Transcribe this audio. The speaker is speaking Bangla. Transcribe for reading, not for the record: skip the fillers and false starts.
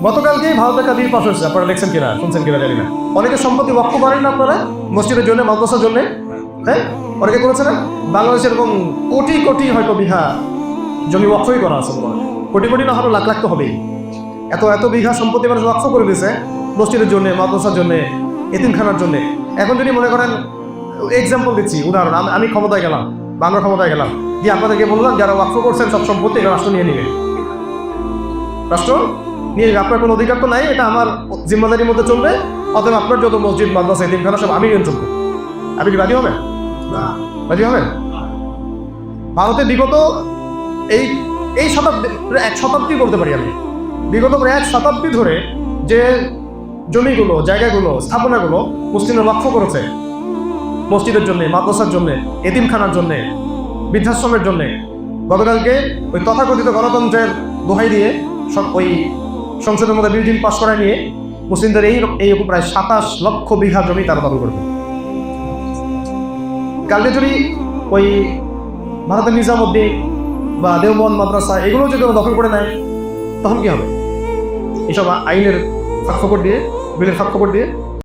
গতকালকেই ভারতের একটা বিল পাস হয়েছে, আপনারা দেখছেন কিনা শুনছেন কিনা জানি না। অনেকে সম্পত্তি ওয়াকফ করেন না আপনারা মসজিদের জন্য, মাদ্রাসার জন্য, হ্যাঁ অনেকে করেছে না। বাংলাদেশে এরকম কোটি কোটি হয়তো বিঘা জমি ওয়াকফই করা আছে, কোটি কোটি না হলো লাখ লাখ তো হবেই। এত এত বিঘা সম্পত্তি মানুষ ওয়াকফ করে দিয়েছে মসজিদের জন্য, মাদ্রাসার জন্য, এতিমখানার জন্য। এখন যদি মনে করেন, এক্সাম্পল দিচ্ছি, উদাহরণ, আমি ক্ষমতায় গেলাম, বাংলা ক্ষমতায় গেলাম, দিয়ে আপনাদেরকে বললাম যারা ওয়াকফ করছেন সব সম্পত্তি এটা রাষ্ট্র নিয়ে নেবে, রাষ্ট্র নিয়ে আপনার কোনো অধিকার তো নাই, এটা আমার জিম্মাদারির মধ্যে চলবে, অতএব আপনার যত মসজিদ, মাদ্রাসা, এতিমখানা সব আমি নিয়ন্ত্রণ করব। আপনি কি রাজি হবেন? রাজি হবেন? ভারতে বিগত এই শতাব্দী, এক শতাব্দী বলতে পারি আমি, বিগত প্রায় এক শতাব্দী ধরে যে জমিগুলো, জায়গাগুলো, স্থাপনাগুলো মুসলিমরা ওয়াকফ করেছে মসজিদের জন্য, মাদ্রাসার জন্য, এতিমখানার জন্য, বৃদ্ধাশ্রমের জন্য, গতকালকে ওই তথাকথিত গণতন্ত্রের দোহাই দিয়ে ওই সংসদের মধ্যে বিল পাস করায় নিয়ে মুসলিমদের এই প্রায় 27 লক্ষ বিঘা জমি তারা দখল করবে। কালকে যদি ওই ভারতের নিজামুদ্দিন বা দেওবন্দ মাদ্রাসা এগুলো যদি দখল করে নেয় তখন কি হবে? এইসব আইনের ফাঁক ফোকর দিয়ে, বিলের ফাঁক ফোকর দিয়ে